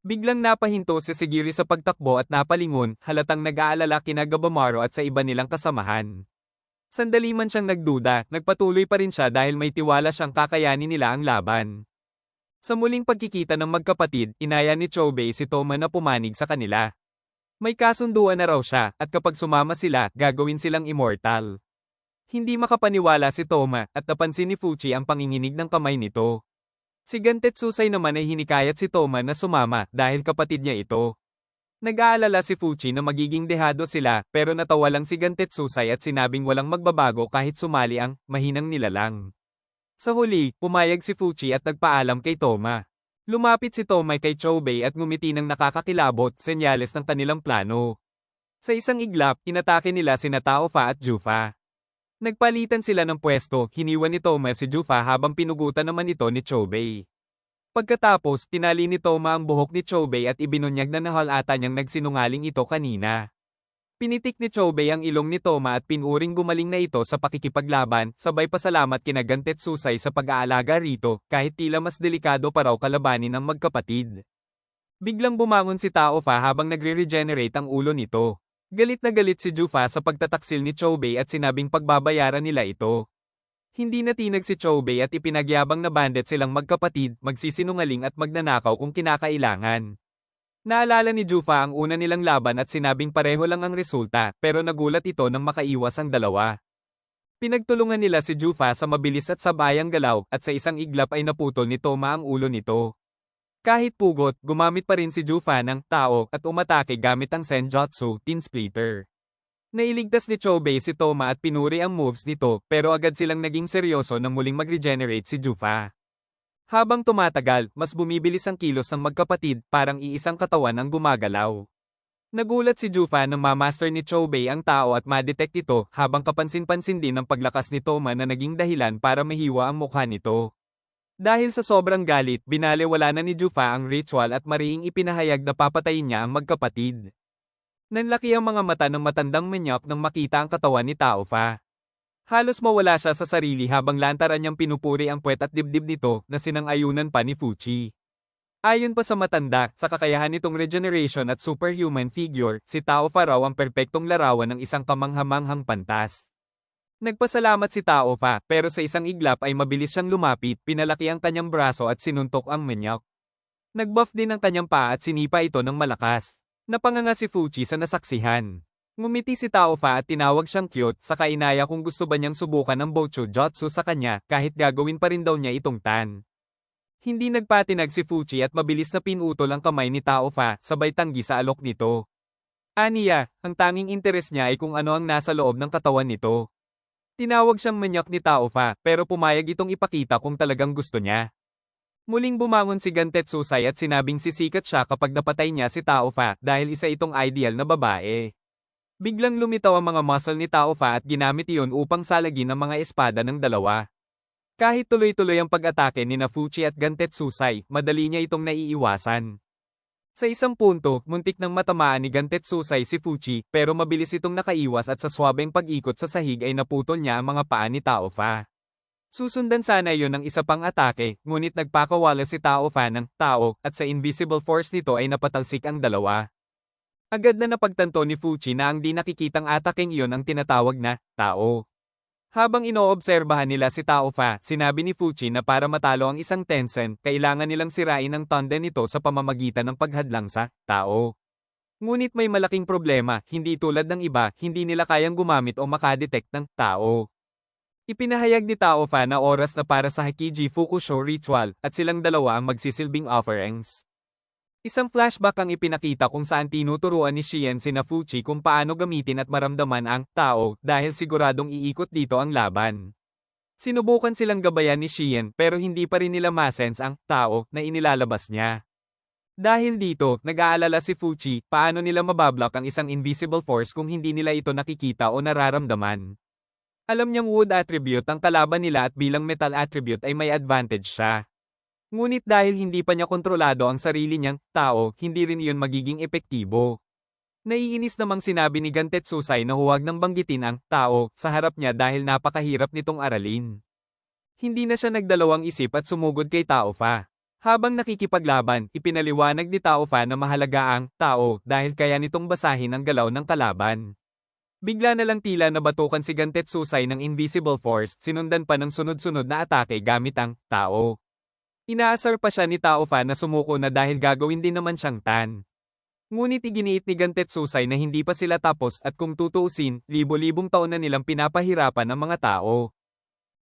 Biglang napahinto si Sigiri sa pagtakbo at napalingon, halatang nag-aalala kina Gabamaro at sa iba nilang kasamahan. Sandali man siyang nagduda, nagpatuloy pa rin siya dahil may tiwala siyang kakayanin nila ang laban. Sa muling pagkikita ng magkapatid, inaya ni Chobei si Toma na pumanig sa kanila. May kasunduan na raw siya, at kapag sumama sila, gagawin silang immortal. Hindi makapaniwala si Toma, at napansin ni Fuchi ang panginginig ng kamay nito. Si Gantetsusai naman ay hinikayat si Toma na sumama dahil kapatid niya ito. Nag-aalala si Fuchi na magiging dehado sila, pero natawa lang si Gantetsusai at sinabing walang magbabago kahit sumali ang mahinang nilalang. Sa huli, pumayag si Fuchi at nagpaalam kay Toma. Lumapit si Toma kay Chobei at ngumiti ng nakakakilabot, senyales ng kanilang plano. Sa isang iglap, inatake nila sina Taofa at Jufa. Nagpalitan sila ng pwesto, hiniwan ni Toma si Jufa habang pinugutan naman ito ni Chobei. Pagkatapos, tinali ni Toma ang buhok ni Chobei at ibinunyag na nahalata niyang nagsinungaling ito kanina. Pinitik ni Chobei ang ilong ni Toma at pinuring gumaling na ito sa pakikipaglaban, sabay pasalamat kina Gantetsusai sa pag-aalaga rito, kahit tila mas delikado pa raw kalabanin ng magkapatid. Biglang bumangon si Taofa habang nagre-regenerate ang ulo nito. Galit na galit si Jufa sa pagtataksil ni Chobei at sinabing pagbabayaran nila ito. Hindi natinag si Chobei at ipinagyabang na bandit silang magkapatid, magsisinungaling at magnanakaw kung kinakailangan. Naalala ni Jufa ang una nilang laban at sinabing pareho lang ang resulta, pero nagulat ito nang makaiwas ang dalawa. Pinagtulungan nila si Jufa sa mabilis at sabayang galaw, at sa isang iglap ay naputol ni Toma ang ulo nito. Kahit pugot, gumamit pa rin si Jufa ng tao at umatake gamit ang Senjutsu, Tin Splitter. Nailigtas ni Chobei si Toma at pinuri ang moves nito, pero agad silang naging seryoso nang muling mag-regenerate si Jufa. Habang tumatagal, mas bumibilis ang kilos ng magkapatid, parang iisang katawan ang gumagalaw. Nagulat si Jufa nang mamaster ni Chobei ang tao at ma-detect ito, habang kapansin-pansin din ang paglakas ni Toma na naging dahilan para mahiwa ang mukha nito. Dahil sa sobrang galit, binalewala na ni Jufa ang ritual at mariing ipinahayag na papatayin niya ang magkapatid. Nanlaki ang mga mata ng matandang menyok nang makita ang katawan ni Taofa. Halos mawala siya sa sarili habang lantaran niyang pinupuri ang puwet at dibdib nito na sinang-ayunan pa ni Fuchi. Ayon pa sa matanda, sa kakayahan nitong regeneration at superhuman figure, si Taofa raw ang perpektong larawan ng isang kamanghamanghang pantas. Nagpasalamat si Taofa, pero sa isang iglap ay mabilis siyang lumapit, pinalaki ang kanyang braso at sinuntok ang menyok. Nagbuff din ang kanyang paa at sinipa ito ng malakas. Napanganga si Fuchi sa nasaksihan. Ngumiti si Taofa at tinawag siyang cute, saka inaya kung gusto ba niyang subukan ang Bochu Jutsu sa kanya, kahit gagawin pa rin daw niya itong tan. Hindi nagpatinag si Fuchi at mabilis na pinutol ang kamay ni Taofa, sabay tanggi sa alok nito. Aniya, ang tanging interes niya ay kung ano ang nasa loob ng katawan nito. Tinawag siyang menyok ni Taofa, pero pumayag itong ipakita kung talagang gusto niya. Muling bumangon si Gantetsusai at sinabing sisikat siya kapag napatay niya si Taofa dahil isa itong ideal na babae. Biglang lumitaw ang mga muscle ni Taofa at ginamit iyon upang salagin ang mga espada ng dalawa. Kahit tuloy-tuloy ang pag-atake ni Fuchi at Gantetsusai, madali niya itong naiiwasan. Sa isang punto, muntik nang matamaan ni Gantetsusai si Fuchi, pero mabilis itong nakaiwas at sa swabeng pag-ikot sa sahig ay naputol niya ang mga paa ni Taofa. Susundan sana iyon ng isa pang atake, ngunit nagpakawala si Taofa ng tao, at sa invisible force nito ay napatalsik ang dalawa. Agad na napagtanto ni Fuchi na ang di nakikitang atakeng iyon ang tinatawag na tao. Habang inoobserbahan nila si Taofa, sinabi ni Fuchi na para matalo ang isang Tencent, kailangan nilang sirain ang tanden nito sa pamamagitan ng paghadlang sa tao. Ngunit may malaking problema, hindi tulad ng iba, hindi nila kayang gumamit o makadetect ng tao. Ipinahayag ni Taofa na oras na para sa Hakiji Fukusho ritual, at silang dalawa ang magsisilbing offerings. Isang flashback ang ipinakita kung saan tinuturuan ni Shien sina Fuchi kung paano gamitin at maramdaman ang tao dahil siguradong iikot dito ang laban. Sinubukan silang gabayan ni Shien pero hindi pa rin nila masense ang tao na inilalabas niya. Dahil dito, nag-aalala si Fuchi paano nila mabablock ang isang invisible force kung hindi nila ito nakikita o nararamdaman. Alam niyang wood attribute ang kalaban nila at bilang metal attribute ay may advantage siya. Ngunit dahil hindi pa niya kontrolado ang sarili niyang tao, hindi rin iyon magiging epektibo. Naiinis namang sinabi ni Gantetsusai na huwag nang banggitin ang tao sa harap niya dahil napakahirap nitong aralin. Hindi na siya nagdalawang isip at sumugod kay Taofa. Habang nakikipaglaban, ipinaliwanag ni Tao Fa na mahalaga ang tao dahil kaya nitong basahin ang galaw ng kalaban. Bigla na lang tila nabatukan si Gantetsusai ng Invisible Force, sinundan pa ng sunod-sunod na atake gamit ang tao. Inaasar pa siya ni Tao Fa na sumuko na dahil gagawin din naman siyang tan. Ngunit iginiit ni Gantetsusai na hindi pa sila tapos at kung tutuusin, libo-libong taon na nilang pinapahirapan ang mga tao.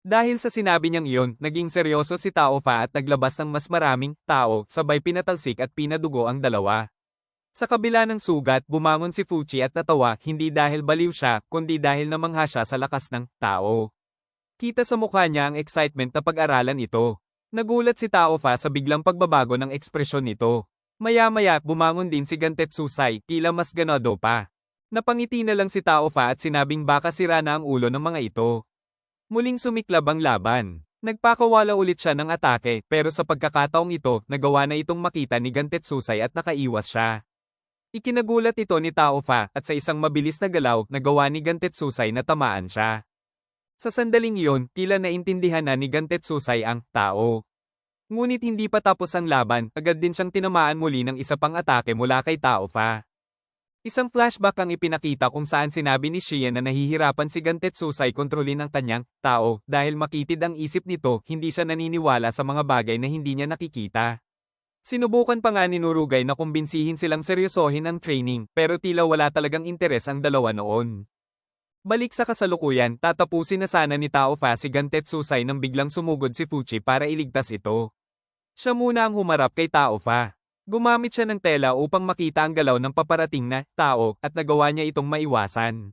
Dahil sa sinabi niyang iyon, naging seryoso si Tao Fa at naglabas ng mas maraming tao, sabay pinatalsik at pinadugo ang dalawa. Sa kabila ng sugat, bumangon si Fuchi at natawa, hindi dahil baliw siya, kundi dahil namangha siya sa lakas ng tao. Kita sa mukha niya ang excitement na pag-aralan ito. Nagulat si Tao Fa sa biglang pagbabago ng ekspresyon nito. Maya-maya, bumangon din si Gantetsusai, tila mas ganado pa. Napangiti na lang si Tao Fa at sinabing baka sira na ang ulo ng mga ito. Muling sumiklab ang laban. Nagpakawala ulit siya ng atake, pero sa pagkakataong ito, nagawa na itong makita ni Gantetsusai at nakaiwas siya. Ikinagulat ito ni Tao Fa at sa isang mabilis na galaw, nagawa ni Gantetsusai na tamaan siya. Sa sandaling iyon, tila naintindihan na ni Gantetsusai ang tao. Ngunit hindi pa tapos ang laban, agad din siyang tinamaan muli ng isa pang atake mula kay Tao Fa. Isang flashback ang ipinakita kung saan sinabi ni Shien na nahihirapan si Gantetsusai kontrolin ang kanyang tao dahil makitid ang isip nito, hindi siya naniniwala sa mga bagay na hindi niya nakikita. Sinubukan pa nga ni Nurugay na kumbinsihin silang seryosohin ang training, pero tila wala talagang interes ang dalawa noon. Balik sa kasalukuyan, tatapusin na sana ni Tao Fa si Gantetsusai nang biglang sumugod si Fuchi para iligtas ito. Siya muna ang humarap kay Tao Fa. Gumamit siya ng tela upang makita ang galaw ng paparating na tao at nagawa niya itong maiwasan.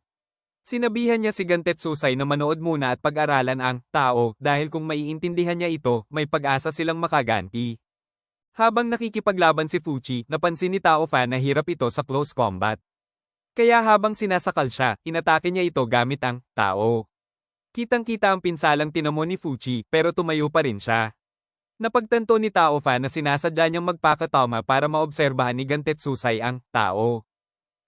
Sinabihan niya si Gantetsusai na manood muna at pag-aralan ang tao dahil kung maiintindihan niya ito, may pag-asa silang makaganti. Habang nakikipaglaban si Fuchi, napansin ni Tao Fa na hirap ito sa close combat. Kaya habang sinasakal siya, inatake niya ito gamit ang tao. Kitang-kita ang pinsalang tinamo ni Fuchi, pero tumayo pa rin siya. Napagtanto ni Tao Fa na sinasadya niyang magpakatama para maobserbahan ni Gantetsusai ang tao.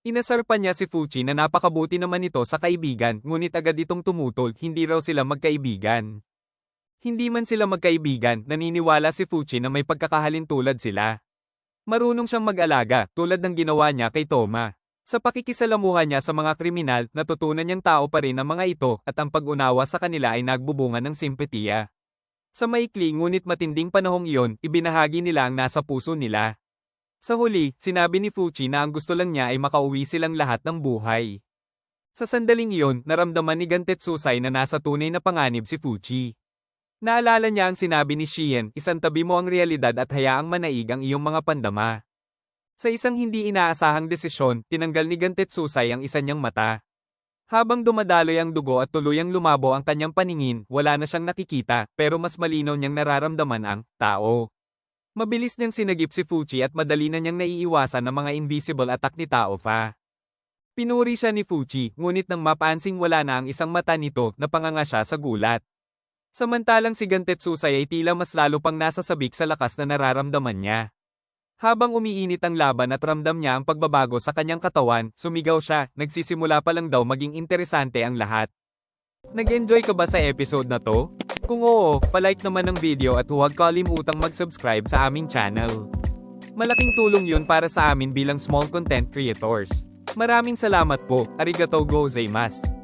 Inasar pa niya si Fuchi na napakabuti naman ito sa kaibigan, ngunit agad itong tumutol, hindi raw sila magkaibigan. Hindi man sila magkaibigan, naniniwala si Fuchi na may pagkakahalintulad sila. Marunong siyang mag-alaga, tulad ng ginawa niya kay Toma. Sa pakikisalamuha niya sa mga kriminal, natutunan niyang tao pa rin ang mga ito at ang pag-unawa sa kanila ay nagbubunga ng simpatiya. Sa maikli ngunit matinding panahong iyon, ibinahagi nila ang nasa puso nila. Sa huli, sinabi ni Fuchi na ang gusto lang niya ay makauwi silang lahat ng buhay. Sa sandaling iyon, naramdaman ni Gantetsusai na nasa tunay na panganib si Fuchi. Naalala niya ang sinabi ni Shien, isantabi mo ang realidad at hayaang manaig ang iyong mga pandama. Sa isang hindi inaasahang desisyon, tinanggal ni Gantetsusai ang isa niyang mata. Habang dumadaloy ang dugo at tuluyang lumabo ang kanyang paningin, wala na siyang nakikita, pero mas malinaw niyang nararamdaman ang tao. Mabilis niyang sinagip si Fuchi at madali na niyang naiiwasan ang mga invisible attack ni Tao Fa. Pinuri siya ni Fuchi, ngunit nang mapansing wala na ang isang mata nito, napanganga siya sa gulat. Samantalang si Gantetsusai ay tila mas lalo pang nasasabik sa lakas na nararamdaman niya. Habang umiinit ang laban at ramdam niya ang pagbabago sa kanyang katawan, sumigaw siya, nagsisimula pa lang daw maging interesante ang lahat. Nag-enjoy ka ba sa episode na to? Kung oo, palike naman ang video at huwag kalimutang mag-subscribe sa aming channel. Malaking tulong yun para sa amin bilang small content creators. Maraming salamat po, arigatou gozaimasu.